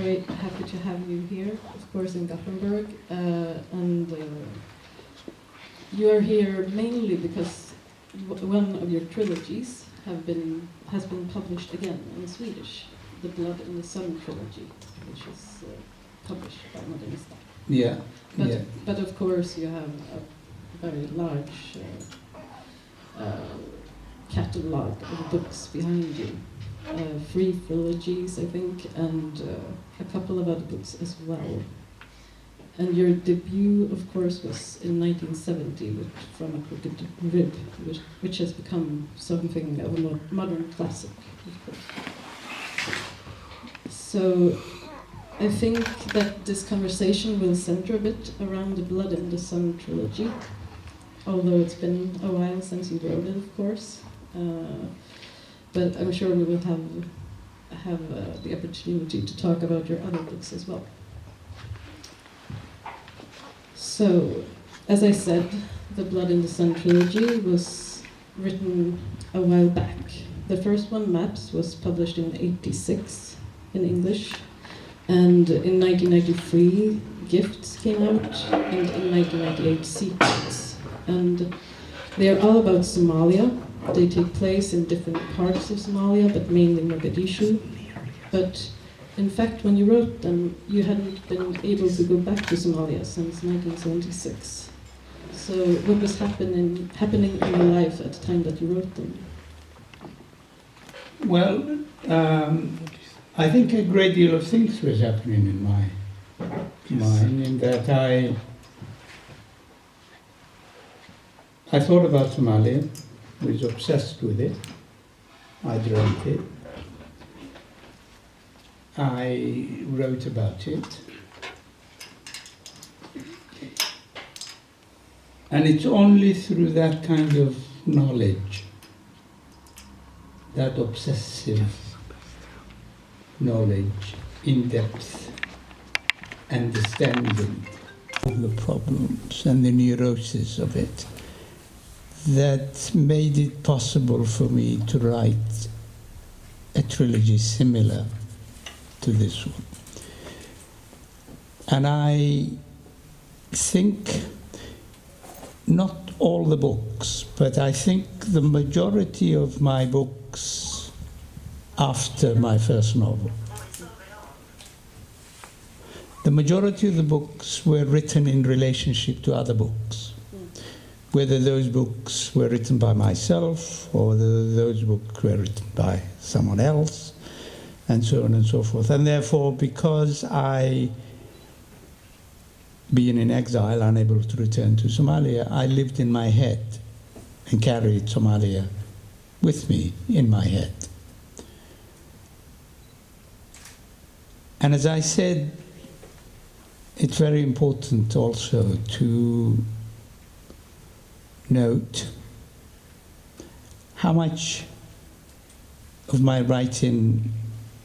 very happy to have you here, of course, in Gothenburg. And you are here mainly because one of your trilogies has been published again in Swedish, The Blood in the Sun trilogy, which is published by Multimedia. Yeah. But of course you have a very large catalogue of books behind you. 3 trilogies, I think, and a couple of other books as well. And your debut, of course, was in 1970 with From a Crooked Rib, which has become something of a modern classic, of course. So I think that this conversation will center a bit around the Blood in the Sun trilogy, although it's been a while since you wrote it, of course. But I'm sure we will have the opportunity to talk about your other books as well. So, as I said, the Blood in the Sun trilogy was written a while back. The first one, Maps, was published in '86 in English, and in 1993, Gifts came out, and in 1998, Secrets. And they are all about Somalia. They take place in different parts of Somalia, but mainly Mogadishu. But in fact, when you wrote them, you hadn't been able to go back to Somalia since 1976. So what was happening in your life at the time that you wrote them? Well, I think a great deal of things was happening in my mind, in that I thought about Somalia, was obsessed with it, I dreamt it, I wrote about it, and it's only through that kind of knowledge, that obsessive knowledge, in-depth understanding of the problems and the neuroses of it, that made it possible for me to write a trilogy similar to this one. And I think not all the books, but I think the majority of my books after my first novel, the majority of the books were written in relationship to other books. Whether those books were written by myself or whether those books were written by someone else, and so on and so forth. And therefore, because I, being in exile, unable to return to Somalia, I lived in my head and carried Somalia with me in my head. And as I said, it's very important also to note how much of my writing,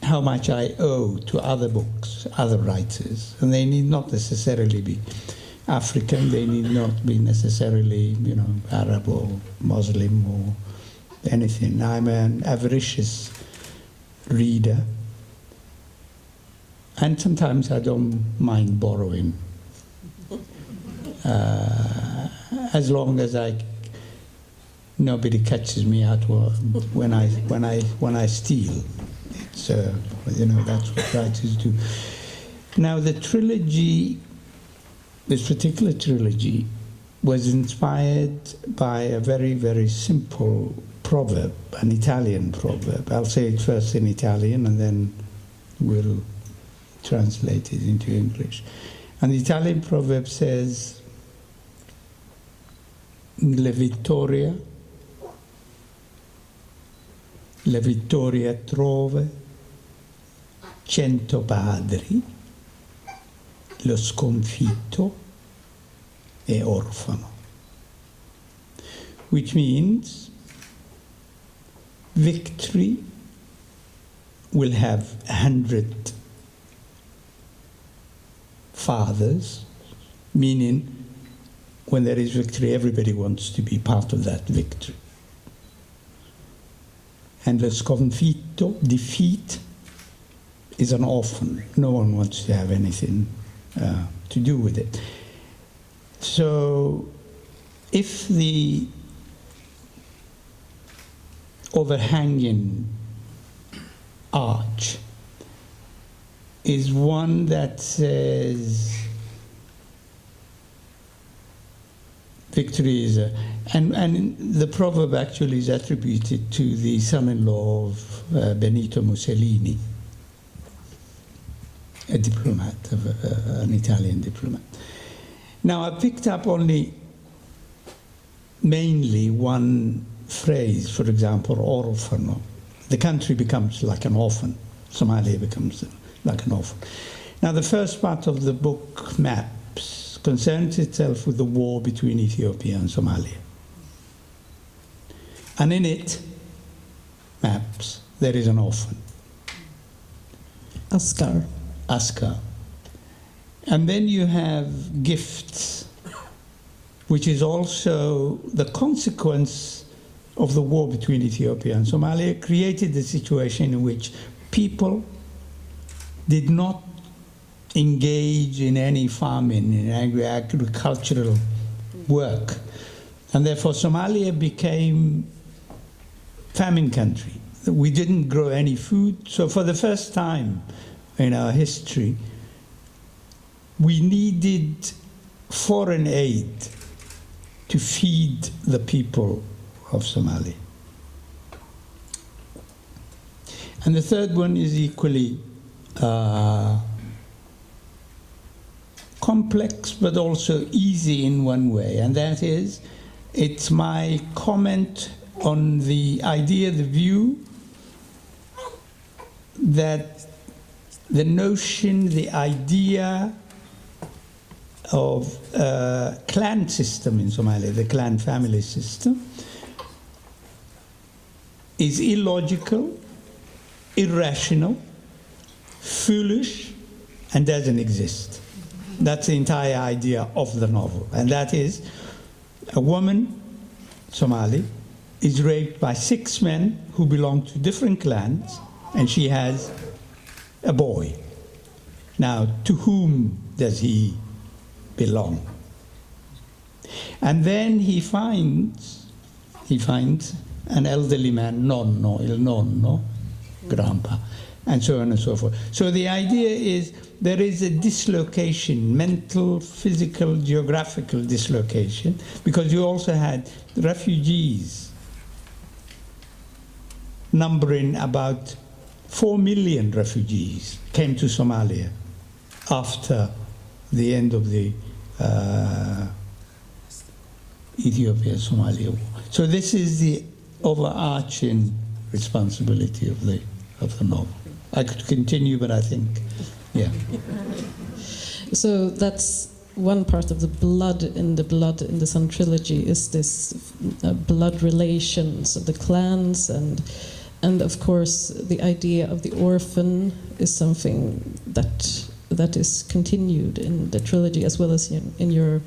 how much I owe to other books, other writers. And they need not necessarily be African, they need not be necessarily, Arab or Muslim or anything. I'm an avaricious reader, and sometimes I don't mind borrowing. As long as nobody catches me out when I steal. It's that's what writers do. Now the trilogy, this particular trilogy, was inspired by a very, very simple proverb, an Italian proverb. I'll say it first in Italian and then we'll translate it into English. And the Italian proverb says, La vittoria trova 100 padri, lo sconfitto è orfano. Which means victory will have 100 fathers, meaning when there is victory, everybody wants to be part of that victory. And lo sconfitto, defeat, is an orphan. No one wants to have anything to do with it. So if the overhanging arch is one that says victory is and the proverb actually is attributed to the son-in-law of Benito Mussolini, a diplomat, an Italian diplomat. Now I picked up only mainly one phrase, for example, orfano. The country becomes like an orphan. Somalia becomes like an orphan. Now the first part of the book, Maps, concerns itself with the war between Ethiopia and Somalia. And in it, Maps, there is an orphan. Askar. Askar. And then you have Gifts, which is also the consequence of the war between Ethiopia and Somalia, created a situation in which people did not engage in any farming, in agricultural work. And therefore Somalia became famine country. We didn't grow any food. So for the first time in our history, we needed foreign aid to feed the people of Somalia. And the third one is equally complex but also easy in one way, and that is, it's my comment on the idea, the view that the notion, the idea of clan system in Somalia, the clan family system, is illogical, irrational, foolish, and doesn't exist. That's the entire idea of the novel. And that is, a woman, Somali, is raped by 6 men who belong to different clans, and she has a boy. Now, to whom does he belong? And then he finds an elderly man, nonno, il nonno, grandpa, and so on and so forth. So the idea is there is a dislocation, mental, physical, geographical dislocation, because you also had refugees numbering about 4 million refugees came to Somalia after the end of the Ethiopia-Somalia war. So this is the overarching responsibility of the novel. I could continue, but I think, yeah. So that's one part of the Blood in the Sun trilogy, is this blood relations of the clans, and of course the idea of the orphan is something that is continued in the trilogy as well as in your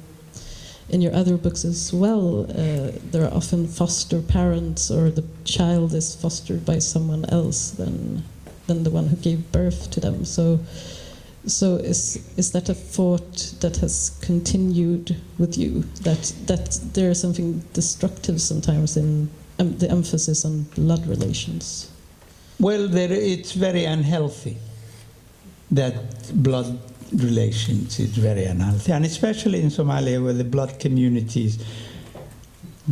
other books as well. There are often foster parents, or the child is fostered by someone else than the one who gave birth to them. So is that a thought that has continued with you, that there is something destructive sometimes in the emphasis on blood relations? Well, it's very unhealthy. That blood relations is very unhealthy, and especially in Somalia, where the blood communities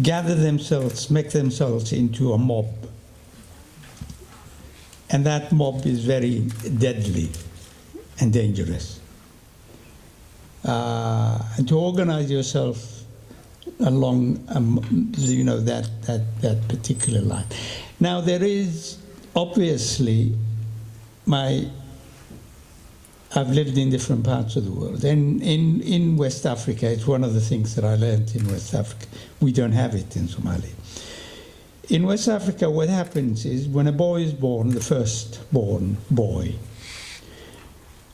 gather themselves, make themselves into a mob, and that mob is very deadly and dangerous. And to organize yourself along, that particular line. Now there is obviously I've lived in different parts of the world. And in West Africa, it's one of the things that I learned in West Africa. We don't have it in Somalia. In West Africa, what happens is when a boy is born, the firstborn boy,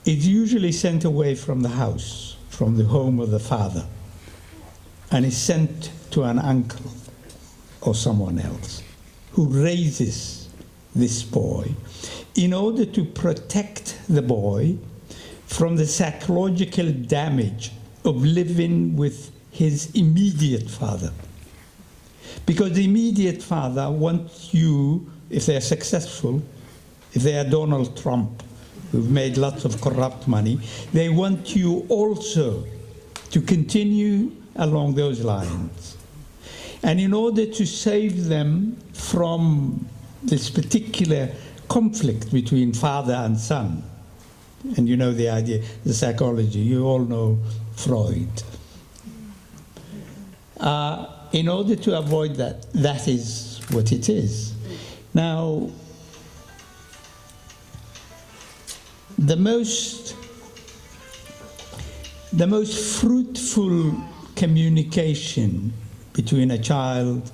is usually sent away from the house, from the home of the father, and is sent to an uncle or someone else who raises this boy in order to protect the boy from the psychological damage of living with his immediate father. Because the immediate father wants you, if they're successful, if they are Donald Trump, who've made lots of corrupt money, they want you also to continue along those lines. And in order to save them from this particular conflict between father and son, and you know the idea, the psychology, you all know Freud. In order to avoid that, that is what it is. Now, the most fruitful communication between a child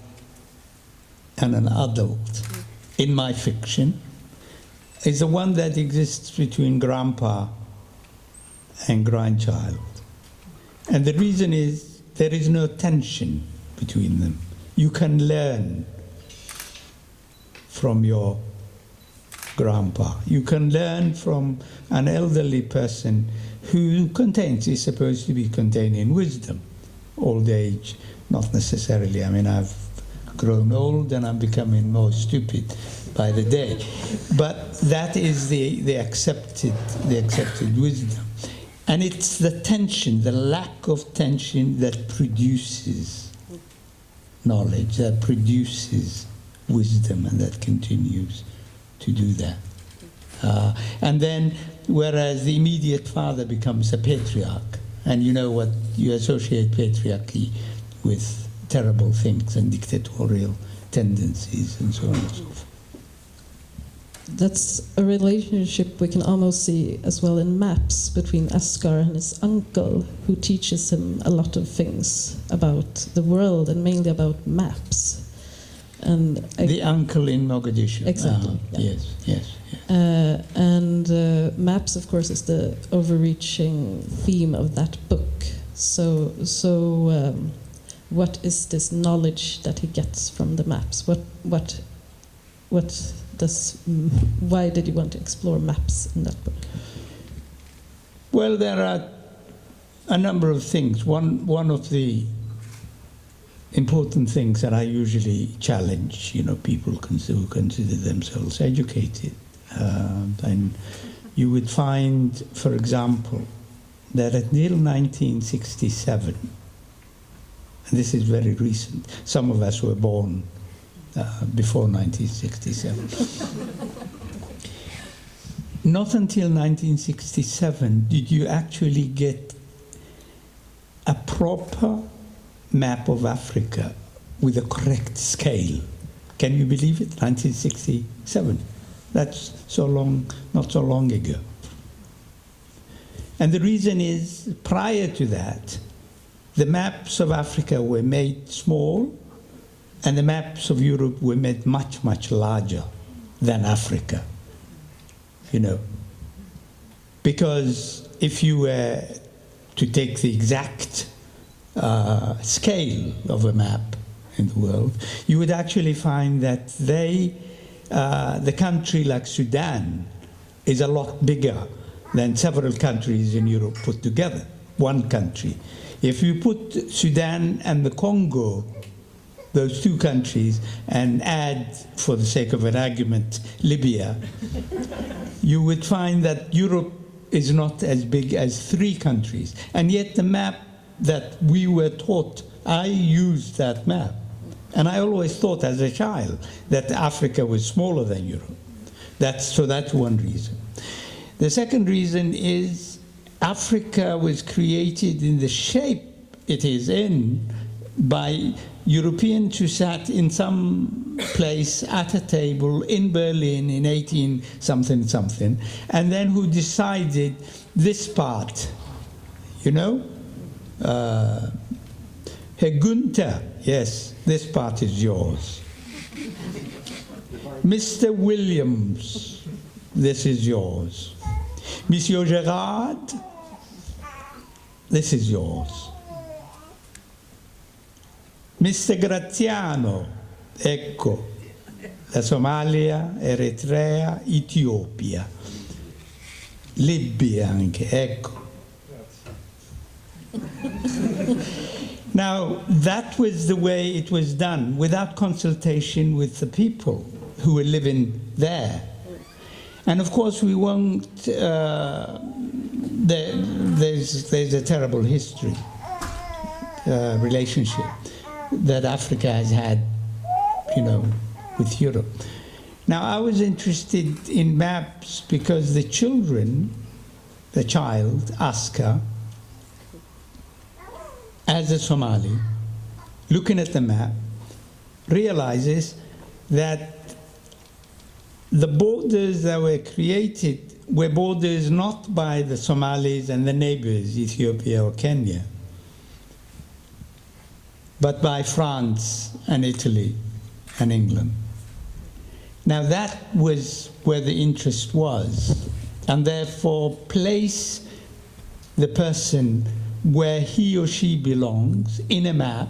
and an adult in my fiction is the one that exists between grandpa and grandchild. And the reason is there is no tension between them. You can learn from your grandpa. You can learn from an elderly person who is supposed to be containing wisdom. Old age, not necessarily. I mean, I've grown old and I'm becoming more stupid by the day. But that is the accepted wisdom. And it's the tension, the lack of tension that produces knowledge, that produces wisdom, and that continues to do that. And then, whereas the immediate father becomes a patriarch, and you know what, you associate patriarchy with terrible things and dictatorial tendencies and so on and so forth. That's a relationship we can almost see as well in maps between Asghar and his uncle, who teaches him a lot of things about the world and mainly about maps. And the uncle in Mogadishu. Exactly. Yeah. Yes. And maps, of course, is the overreaching theme of that book. So what is this knowledge that he gets from the maps? Why did you want to explore maps in that book? Well, there are a number of things. One of the important things that I usually challenge, people who consider themselves educated, and you would find, for example, that until 1967, and this is very recent, some of us were born before 1967. Not until 1967 did you actually get a proper map of Africa with a correct scale. Can you believe it? 1967. That's not so long ago. And the reason is, prior to that, the maps of Africa were made small, and the maps of Europe were made much, much larger than Africa, Because if you were to take the exact scale of a map in the world, you would actually find that the country like Sudan is a lot bigger than several countries in Europe put together, one country. If you put Sudan and the Congo, those two countries, and add, for the sake of an argument, Libya, you would find that Europe is not as big as 3 countries. And yet the map that we were taught, I used that map. And I always thought as a child that Africa was smaller than Europe. That's one reason. The second reason is Africa was created in the shape it is in by Europeans who sat in some place at a table in Berlin in 18-something, and then who decided this part, Herr Günther, yes, this part is yours. Mr. Williams, this is yours. Monsieur Gerard, this is yours. Mr. Graziano, ecco, da Somalia, Eritrea, Etiopia, Libia anche, ecco. Now, that was the way it was done, without consultation with the people who were living there. And of course, we won't, there's a terrible history, relationship that Africa has had, with Europe. Now, I was interested in maps because the child, Aska, as a Somali, looking at the map, realizes that the borders that were created were borders not by the Somalis and the neighbors, Ethiopia or Kenya, but by France and Italy and England. Now that was where the interest was, and therefore place the person where he or she belongs in a map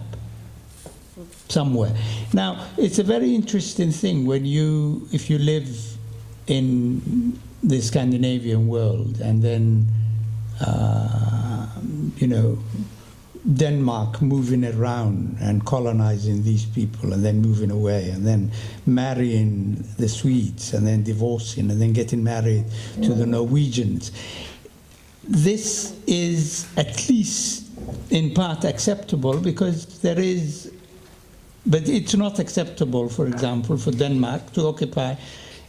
somewhere. Now, it's a very interesting thing when if you live in the Scandinavian world and then, Denmark moving around and colonizing these people and then moving away and then marrying the Swedes and then divorcing and then getting married to the Norwegians. This is at least in part acceptable because but it's not acceptable, for example, for Denmark to occupy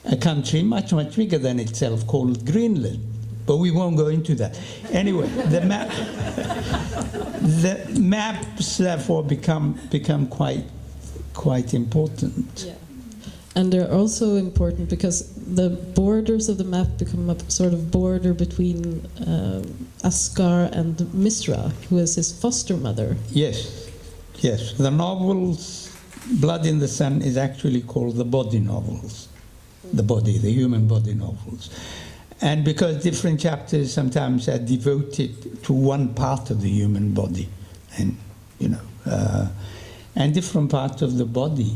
a country much, much bigger than itself called Greenland. But we won't go into that. Anyway, the maps therefore become quite important. Yeah. And they're also important because the borders of the map become a sort of border between Askar and Misra, who is his foster mother. Yes. The novels, Blood in the Sun, is actually called the body novels. The human body novels. And because different chapters sometimes are devoted to one part of the human body, and and different parts of the body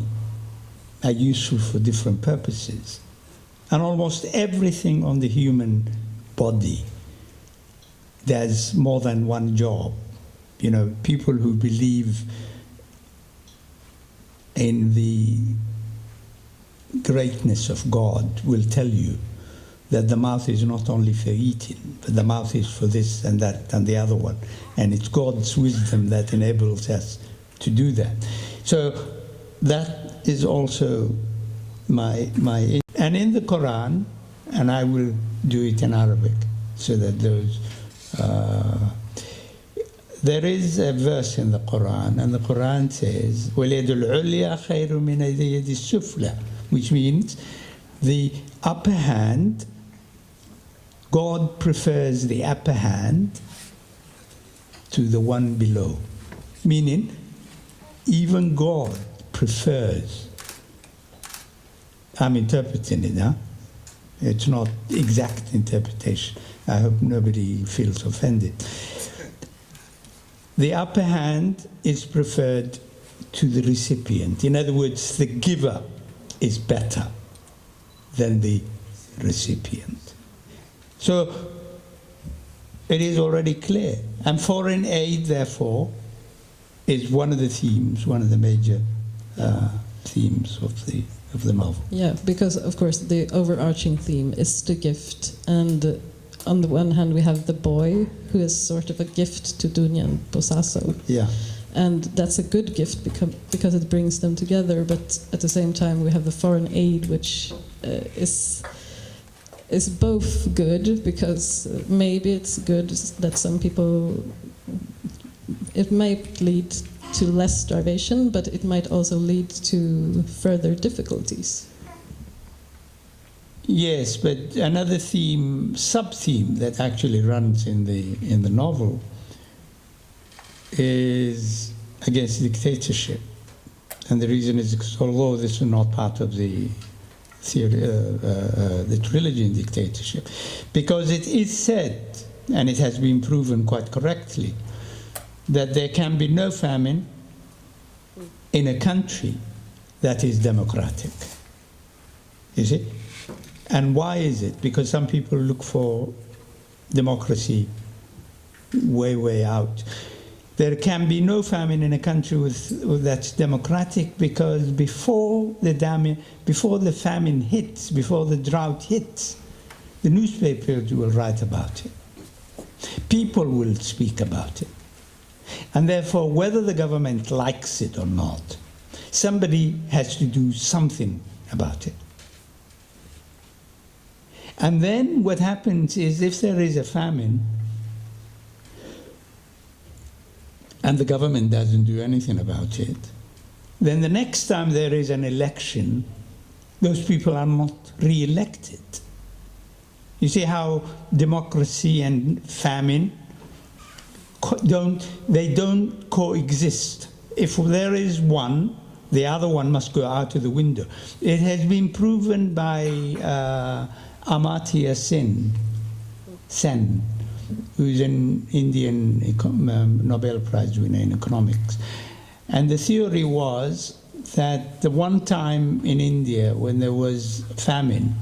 are useful for different purposes. And almost everything on the human body does more than one job. People who believe in the greatness of God will tell you that the mouth is not only for eating, but the mouth is for this and that and the other one. And it's God's wisdom that enables us to do that. So that is also my and in the Quran, and I will do it in Arabic, so that there is a verse in the Quran, and the Quran says, وَالْيَدُ الْعُلْيَا خَيْرٌ مِنَ الْيَدِ السُّفْلَى, which means the upper hand, God prefers the upper hand to the one below. Meaning, even God prefers. I'm interpreting it, huh? It's not exact interpretation. I hope nobody feels offended. The upper hand is preferred to the recipient. In other words, the giver is better than the recipient. So it is already clear. And foreign aid, therefore, is one of the themes, one of the major themes of the novel. Yeah, because of course the overarching theme is the gift, and on the one hand we have the boy who is sort of a gift to Dunya and Bosaso. Yeah. And that's a good gift because it brings them together, but at the same time we have the foreign aid, which is both good, because maybe it's good that some people, it might lead to less starvation, but it might also lead to further difficulties. Yes, but another theme, sub-theme that actually runs in the novel is against dictatorship. And the reason is because although this is not part of the theory, the trilogy in dictatorship, because it is said, and it has been proven quite correctly, that there can be no famine in a country that is democratic. You see? And why is it? Because some people look for democracy way, way out. There can be no famine in a country that's democratic, because before the famine hits, before the drought hits, the newspapers will write about it. People will speak about it. And therefore, whether the government likes it or not, somebody has to do something about it. And then what happens is, if there is a famine, and the government doesn't do anything about it, then the next time there is an election, those people are not re-elected. You see how democracy and famine don't coexist. If there is one, the other one must go out of the window. It has been proven by Amartya Sen, who's an Indian Nobel Prize winner in economics. And the theory was that the one time in India when there was famine,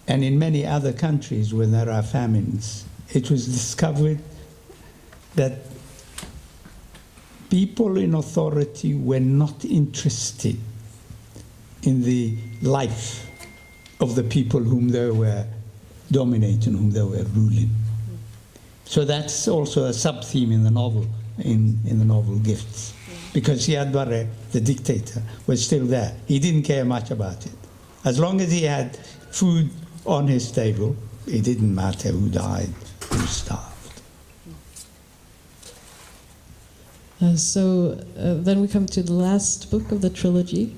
and in many other countries when there are famines, it was discovered that people in authority were not interested in the life of the people whom they were dominating, whom they were ruling. So that's also a sub-theme in the novel, in the novel Gifts. Because Siad Barre, the dictator, was still there. He didn't care much about it. As long as he had food on his table, it didn't matter who died, who starved. Then we come to the last book of the trilogy,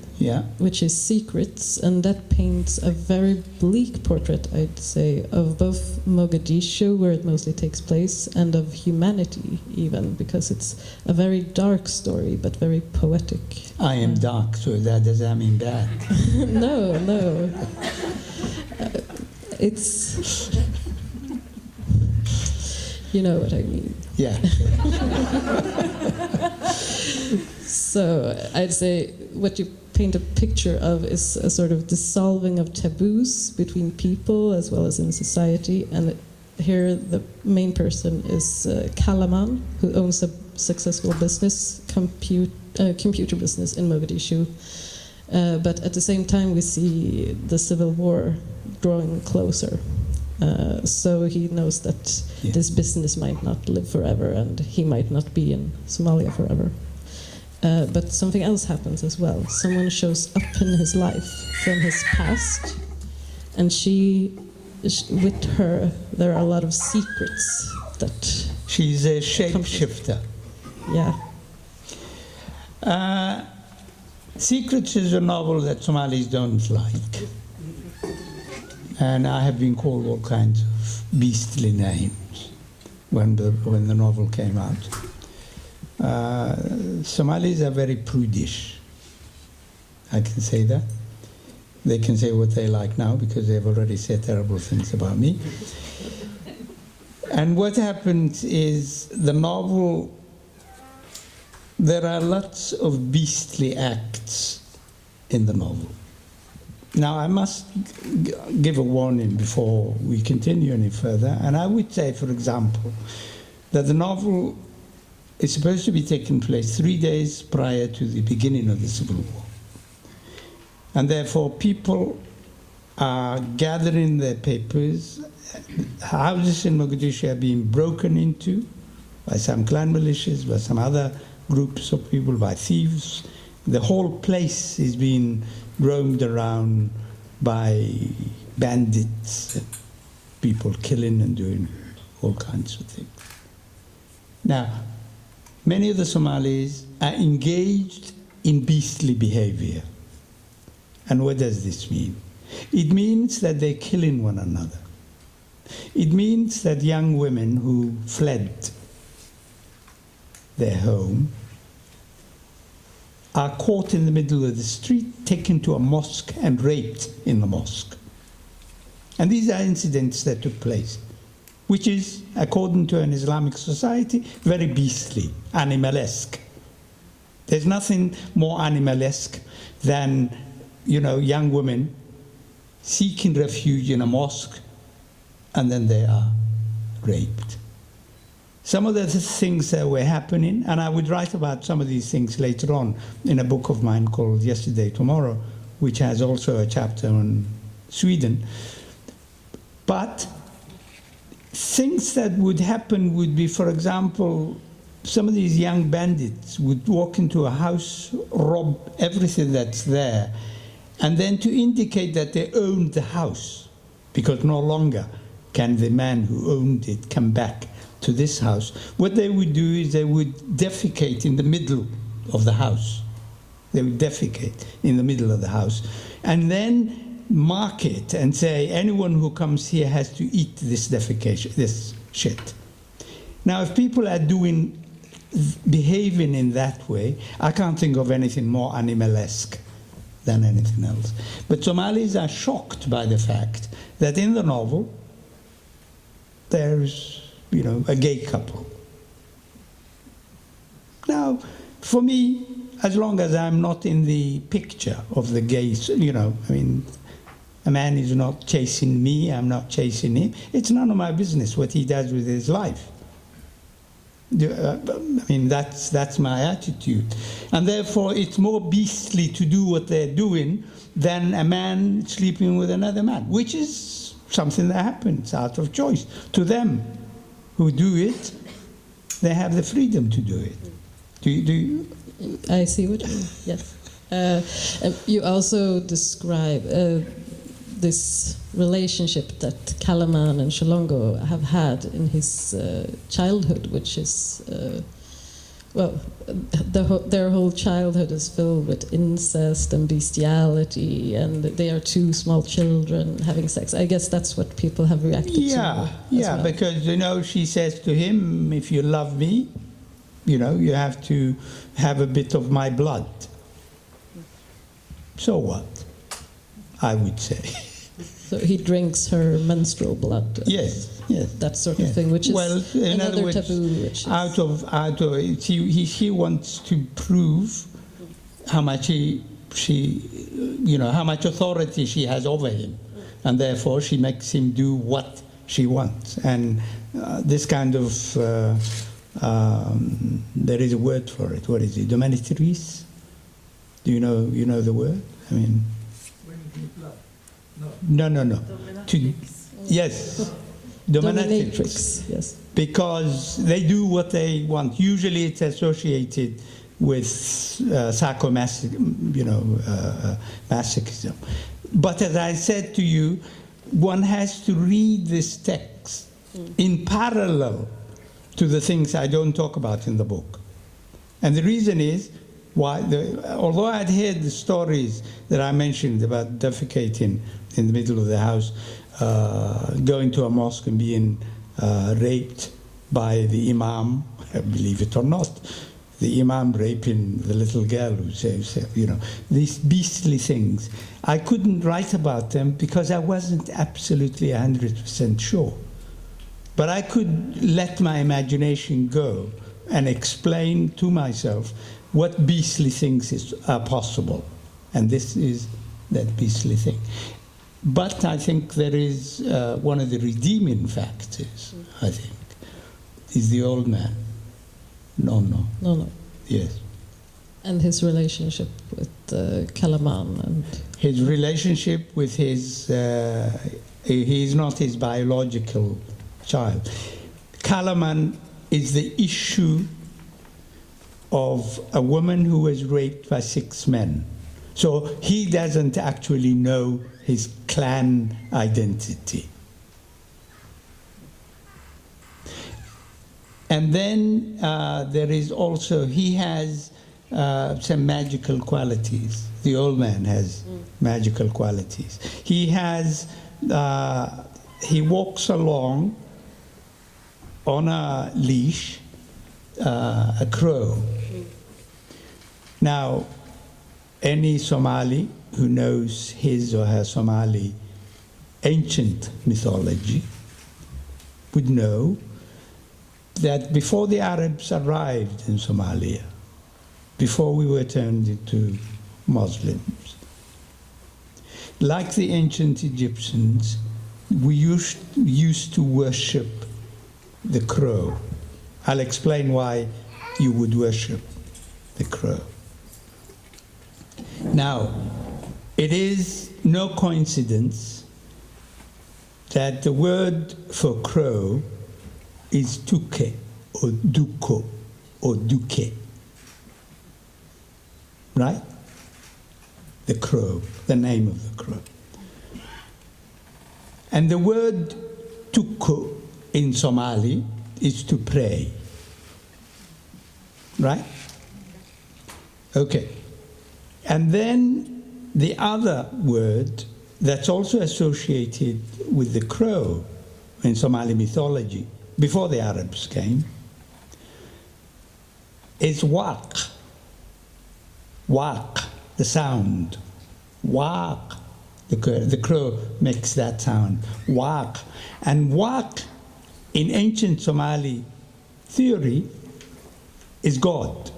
which is Secrets, and that paints a very bleak portrait, I'd say, of both Mogadishu, where it mostly takes place, and of humanity even, because it's a very dark story, but very poetic. I am dark, so does that mean bad? No. It's... You know what I mean. Yeah. So I'd say what you paint a picture of is a sort of dissolving of taboos between people as well as in society. And here the main person is Kalaman, who owns a successful business, computer business in Mogadishu. But at the same time we see the civil war drawing closer. So he knows that this business might not live forever, and he might not be in Somalia forever. But something else happens as well. Someone shows up in his life from his past, and with her, there are a lot of secrets that... She's a shapeshifter. Yeah. Secrets is a novel that Somalis don't like. And I have been called all kinds of beastly names when the novel came out. Somalis are very prudish. I can say that. They can say what they like now because they've already said terrible things about me. And what happens is the novel, there are lots of beastly acts in the novel. Now, I must give a warning before we continue any further, and I would say, for example, that the novel is supposed to be taking place 3 days prior to the beginning of the Civil War. And therefore, people are gathering their papers. Houses in Mogadishu are being broken into by some clan militias, by some other groups of people, by thieves. The whole place is being roamed around by bandits, people killing and doing all kinds of things. Now, many of the Somalis are engaged in beastly behavior. And what does this mean? It means that they're killing one another. It means that young women who fled their home are caught in the middle of the street, taken to a mosque and raped in the mosque. And these are incidents that took place, which is, according to an Islamic society, very beastly, animalesque. There's nothing more animalesque than young women seeking refuge in a mosque, and then they are raped. Some of the things that were happening, and I would write about some of these things later on in a book of mine called Yesterday, Tomorrow, which has also a chapter on Sweden. But things that would happen would be, for example, some of these young bandits would walk into a house, rob everything that's there, and then to indicate that they owned the house, because no longer can the man who owned it come back to this house. What they would do is they would defecate in the middle of the house. They would defecate in the middle of the house, and then mark it and say, anyone who comes here has to eat this defecation, this shit. Now, if people are behaving in that way, I can't think of anything more animalesque than anything else. But Somalis are shocked by the fact that in the novel there's, a gay couple. Now, for me, as long as I'm not in the picture of the gays, a man is not chasing me, I'm not chasing him. It's none of my business what he does with his life. That's my attitude. And therefore, it's more beastly to do what they're doing than a man sleeping with another man, which is something that happens out of choice. To them who do it, they have the freedom to do it. Do you? I see what you mean, yes. You also describe this relationship that Kalaman and Shalongo have had in his childhood, which is, their whole childhood is filled with incest and bestiality, and they are two small children having sex. I guess that's what people have reacted to. Yeah, well. Because, she says to him, if you love me, you have to have a bit of my blood. So what? I would say. So he drinks her menstrual blood. Yes. That sort of thing, which is in other another words, taboo. Which is out of he wants to prove how much how much authority she has over him, and therefore she makes him do what she wants. And this kind of there is a word for it. What is it? Dominatrice? Do you know the word? No. Yes. Dominatrix, yes. Because they do what they want. Usually it's associated with masochism. But as I said to you, one has to read this text in parallel to the things I don't talk about in the book. And the reason is, although I'd heard the stories that I mentioned about defecating in the middle of the house, going to a mosque and being raped by the imam, believe it or not, the imam raping the little girl who says, these beastly things. I couldn't write about them because I wasn't absolutely 100% sure. But I could let my imagination go and explain to myself what beastly things are possible. And this is that beastly thing. But I think there is one of the redeeming factors, I think, is the old man. No. Yes. And his relationship with Kalaman. And his relationship with his, he's not his biological child. Kalaman is the issue of a woman who was raped by 6 men. So he doesn't actually know his clan identity. And then there is also, he has some magical qualities. The old man has magical qualities. He has, he walks along on a leash, a crow. Now, any Somali who knows his or her Somali ancient mythology would know that before the Arabs arrived in Somalia, before we were turned into Muslims, like the ancient Egyptians, we used to worship the crow. I'll explain why you would worship the crow. Now, it is no coincidence that the word for crow is tuke or duko or duke, right? The crow, the name of the crow. And the word tuko in Somali is to pray, right? Okay. And then the other word that's also associated with the crow in Somali mythology, before the Arabs came, is waq. Waq, the sound. Waq. The crow makes that sound. Waq. And waq, in ancient Somali theory, is God.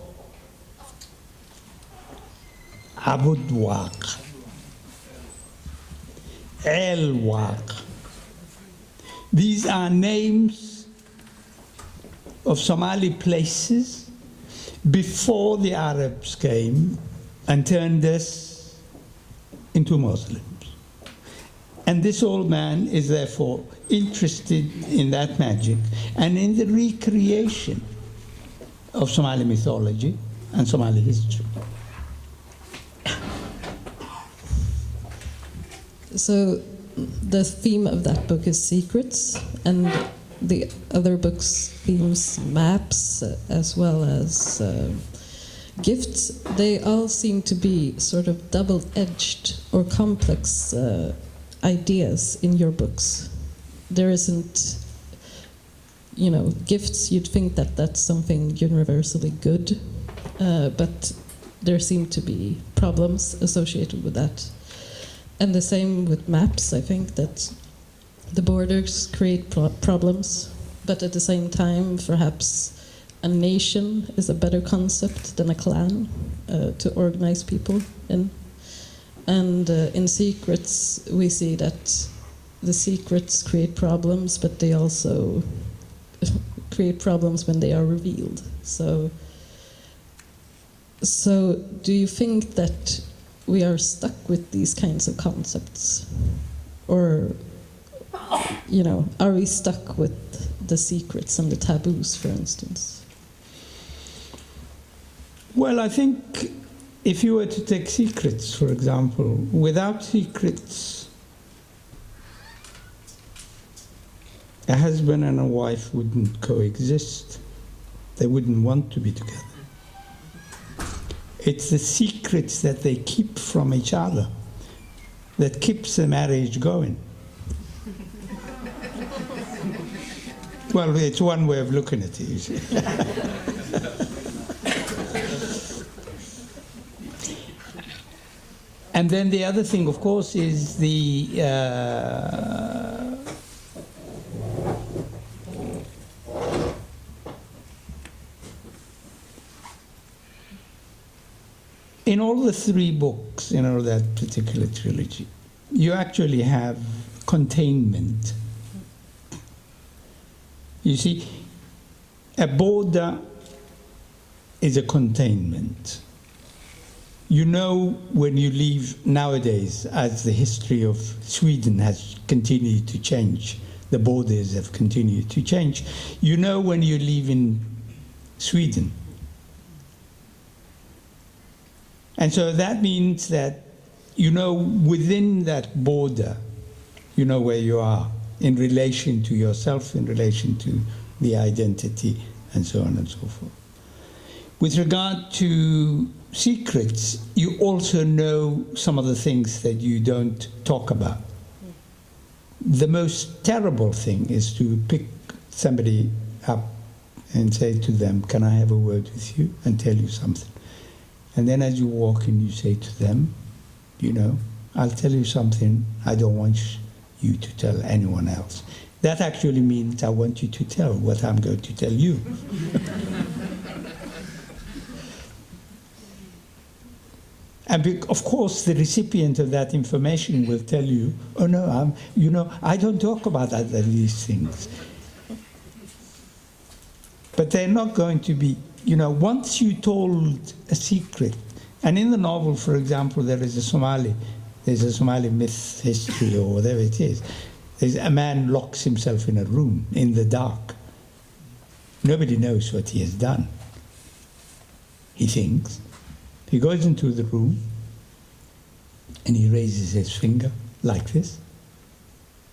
Abud Waq. El Waq. These are names of Somali places before the Arabs came and turned us into Muslims. And this old man is therefore interested in that magic and in the recreation of Somali mythology and Somali history. So the theme of that book is secrets, and the other book's themes, maps, as well as gifts, they all seem to be sort of double-edged or complex ideas in your books. There isn't, gifts, you'd think that that's something universally good, but there seem to be problems associated with that. And the same with maps. I think that the borders create problems, but at the same time, perhaps a nation is a better concept than a clan to organize people in. And in secrets, we see that the secrets create problems, but they also create problems when they are revealed. So do you think that we are stuck with these kinds of concepts? Or, are we stuck with the secrets and the taboos, for instance? Well, I think if you were to take secrets, for example, without secrets, a husband and a wife wouldn't coexist. They wouldn't want to be together. It's the secrets that they keep from each other that keeps the marriage going. Well, it's one way of looking at it, you see. And then the other thing, of course, is the in all the three books, that particular trilogy, you actually have containment. You see, a border is a containment. When you leave nowadays, as the history of Sweden has continued to change, the borders have continued to change, when you leave in Sweden. And so that means that, within that border, where you are in relation to yourself, in relation to the identity, and so on and so forth. With regard to secrets, you also know some of the things that you don't talk about. The most terrible thing is to pick somebody up and say to them, "Can I have a word with you?" and tell you something. And then as you walk in, you say to them, "I'll tell you something I don't want you to tell anyone else." That actually means I want you to tell what I'm going to tell you. And of course, the recipient of that information will tell you, "Oh no, I don't talk about these things." But they're not going to be, once you told a secret, and in the novel, for example, there's a Somali myth, history, or whatever it is. There's a man locks himself in a room in the dark. Nobody knows what he has done. He thinks. He goes into the room and he raises his finger like this.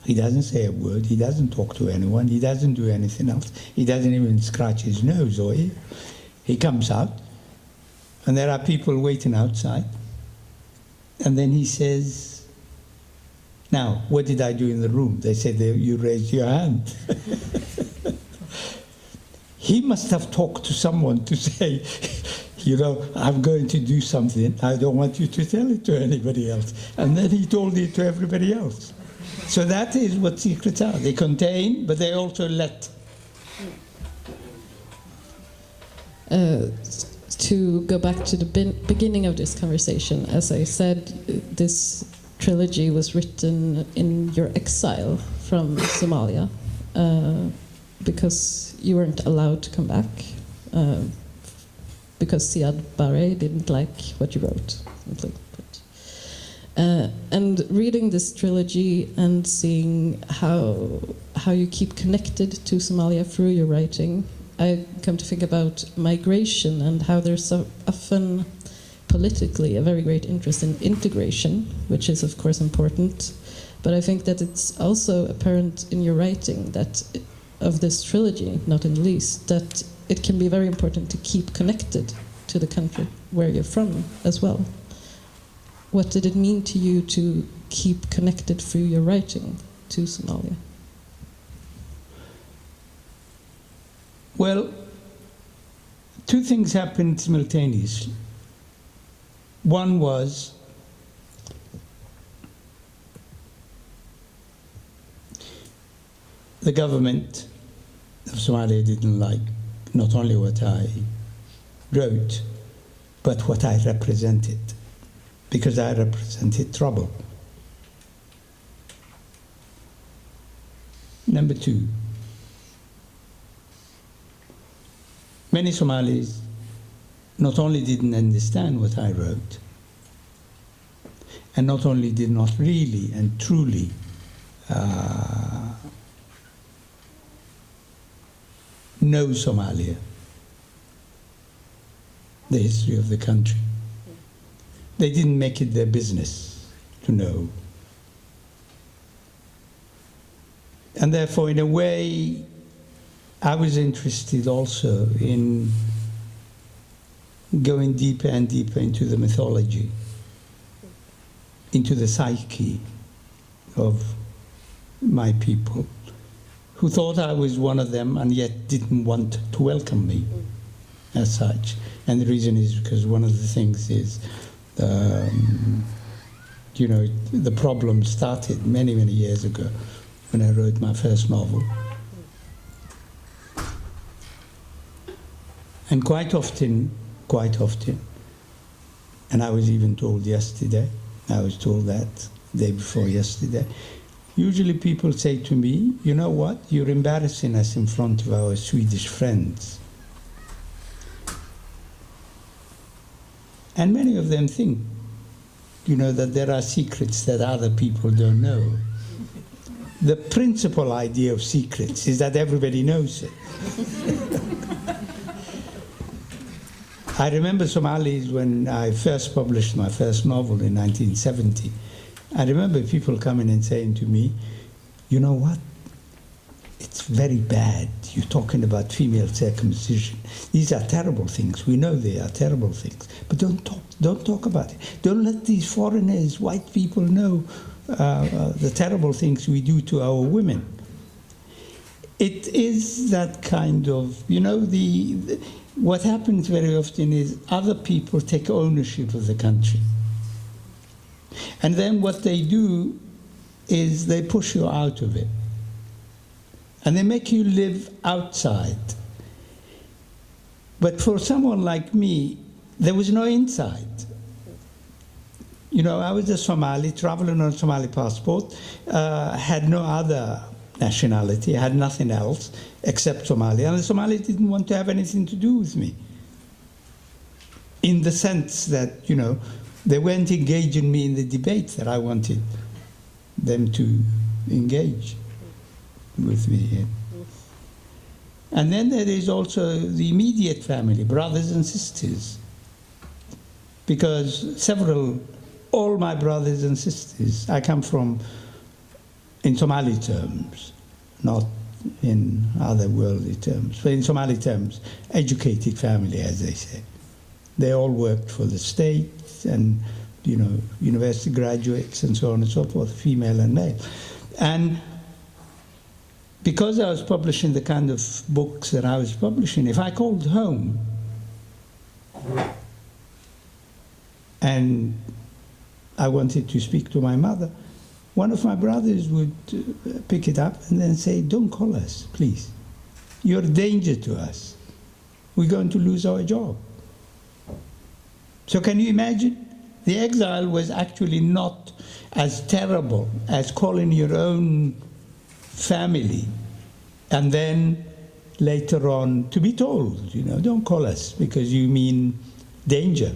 He doesn't say a word. He doesn't talk to anyone. He doesn't do anything else. He doesn't even scratch his nose or ear. He comes out and there are people waiting outside. And then he says, "Now, what did I do in the room?" They said, "You raised your hand." He must have talked to someone to say, "I'm going to do something. I don't want you to tell it to anybody else." And then he told it to everybody else. So that is what secrets are. They contain, but they also let. To go back to the beginning of this conversation, as I said, this trilogy was written in your exile from Somalia, because you weren't allowed to come back, because Siad Barre didn't like what you wrote. And reading this trilogy and seeing how you keep connected to Somalia through your writing, I come to think about migration and how there's so often politically a very great interest in integration, which is of course important, but I think that it's also apparent in your writing that of this trilogy, not in the least, that it can be very important to keep connected to the country where you're from as well. What did it mean to you to keep connected through your writing to Somalia? Well, two things happened simultaneously. One was the government of Somalia didn't like not only what I wrote, but what I represented, because I represented trouble. Number two, many Somalis not only didn't understand what I wrote, and not only did not really and truly know Somalia, the history of the country. They didn't make it their business to know. And therefore, in a way, I was interested also in going deeper and deeper into the mythology, into the psyche of my people, who thought I was one of them and yet didn't want to welcome me as such. And the reason is because one of the things is, the problem started many, many years ago when I wrote my first novel. And quite often, and I was even told yesterday, I was told that day before yesterday, usually people say to me, "You know what, you're embarrassing us in front of our Swedish friends." And many of them think, that there are secrets that other people don't know. The principal idea of secrets is that everybody knows it. I remember Somalis when I first published my first novel in 1970. I remember people coming and saying to me, "You know what? It's very bad. You're talking about female circumcision. These are terrible things. We know they are terrible things. But don't talk about it. Don't let these foreigners, white people, know the terrible things we do to our women." It is that kind of, what happens very often is other people take ownership of the country. And then what they do is they push you out of it. And they make you live outside. But for someone like me, there was no inside. I was a Somali, traveling on a Somali passport, had no other nationality, had nothing else except Somali. And the Somali didn't want to have anything to do with me. In the sense that, they weren't engaging me in the debate that I wanted them to engage with me in. And then there is also the immediate family, brothers and sisters. Because all my brothers and sisters, I come from, in Somali terms, not in other worldly terms, but in Somali terms, educated family, as they say. They all worked for the state and, university graduates and so on and so forth, female and male. And because I was publishing the kind of books that I was publishing, if I called home and I wanted to speak to my mother, one of my brothers would pick it up and then say, "Don't call us, please. You're a danger to us. We're going to lose our job." So can you imagine? The exile was actually not as terrible as calling your own family and then later on to be told, "Don't call us because you mean danger."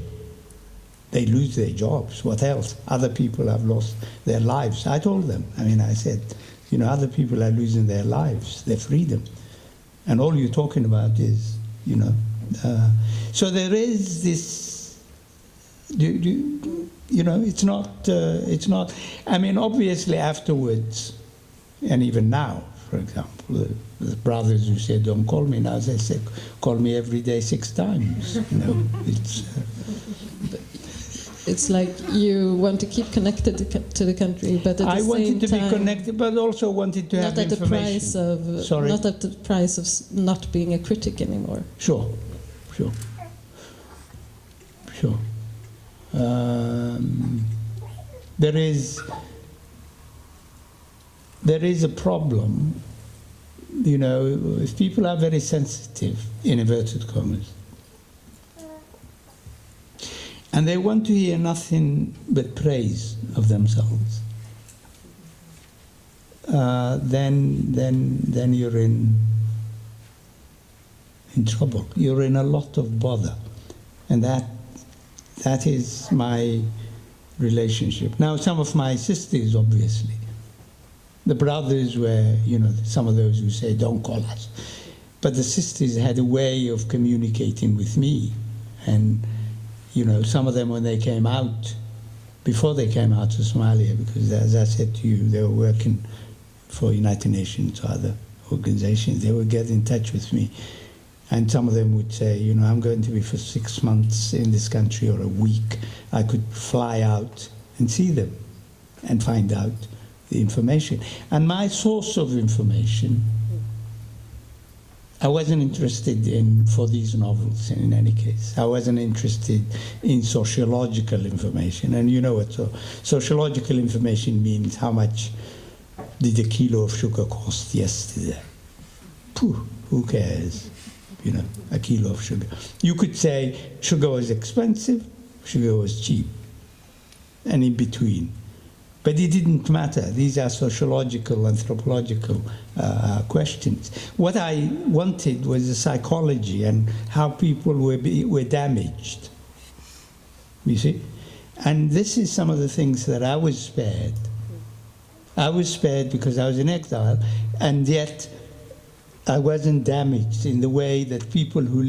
They lose their jobs. What else? Other people have lost their lives. I told them. I said, other people are losing their lives, their freedom. And all you're talking about is, so there is this, it's not, obviously afterwards, and even now, for example, the brothers who said, "Don't call me," now they say, "Call me every day 6 times." It's... It's like you want to keep connected to the country, but at the same time... I wanted to be connected, but also wanted to have information. Not at the price of not being a critic anymore. Sure. There is a problem, if people are very sensitive, in inverted commas, and they want to hear nothing but praise of themselves, then you're in trouble. You're in a lot of bother, and that is my relationship. Now, some of my sisters, obviously, the brothers were, some of those who say, "Don't call us," but the sisters had a way of communicating with me, and some of them, when they came out, before they came out to Somalia, because as I said to you, they were working for United Nations or other organizations, they would get in touch with me. And some of them would say, "I'm going to be for 6 months in this country or a week." I could fly out and see them and find out the information. And my source of information, I wasn't interested in, for these novels in any case, I wasn't interested in sociological information. And you know what sociological information means: how much did a kilo of sugar cost yesterday? Who cares? A kilo of sugar. You could say sugar was expensive, sugar was cheap, and in between. But it didn't matter. These are sociological, anthropological questions. What I wanted was the psychology and how people were damaged, you see? And this is some of the things that I was spared. I was spared because I was in exile, and yet I wasn't damaged in the way that people who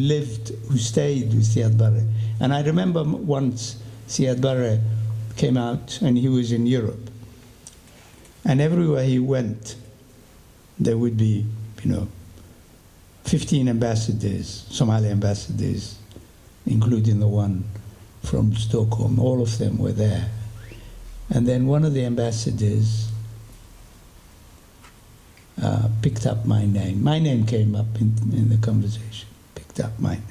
stayed with Siad Barre. And I remember once Siad Barre came out and he was in Europe. And everywhere he went, there would be, 15 ambassadors, Somali ambassadors, including the one from Stockholm. All of them were there. And then one of the ambassadors picked up my name. My name came up in the conversation, picked up my name.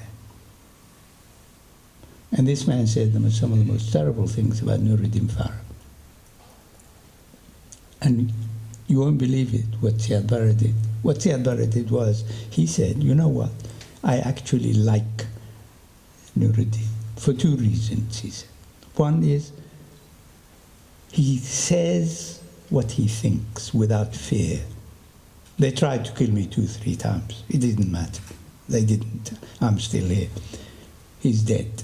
And this man said some of the most terrible things about Nuradin Farah. And you won't believe it, what Siad Barre did. What Siad Barre did was, he said, "You know what? I actually like Nuradin for 2 reasons," he said. One is, he says what he thinks without fear. They tried to kill me 2-3 times. It didn't matter. They didn't. I'm still here. He's dead.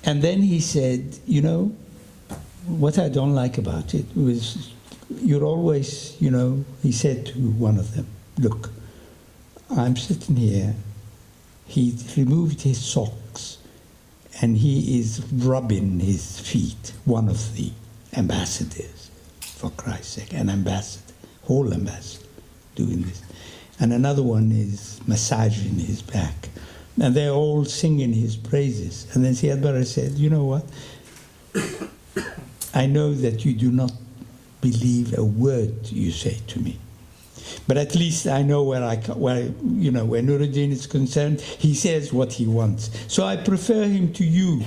And then he said, you know, what I don't like about it was, you're always, you know, he said to one of them, look, I'm sitting here, he removed his socks, and he is rubbing his feet, one of the ambassadors, for Christ's sake, an ambassador, whole ambassador, doing this. And another one is massaging his back. And they're all singing his praises. And then Siad Barre said, you know what? I know that you do not believe a word you say to me. But at least I know where Nuradin is concerned, he says what he wants. So I prefer him to you.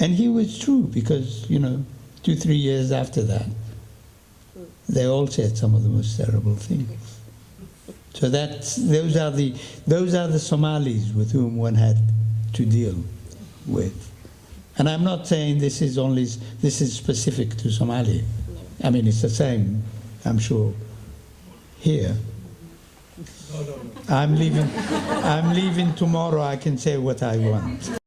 And he was true, because, 2-3 years after that, they all said some of the most terrible things. So those are the Somalis with whom one had to deal with. And I'm not saying this is specific to Somalia. I mean, it's the same, I'm sure, here. I'm leaving tomorrow. I can say what I want.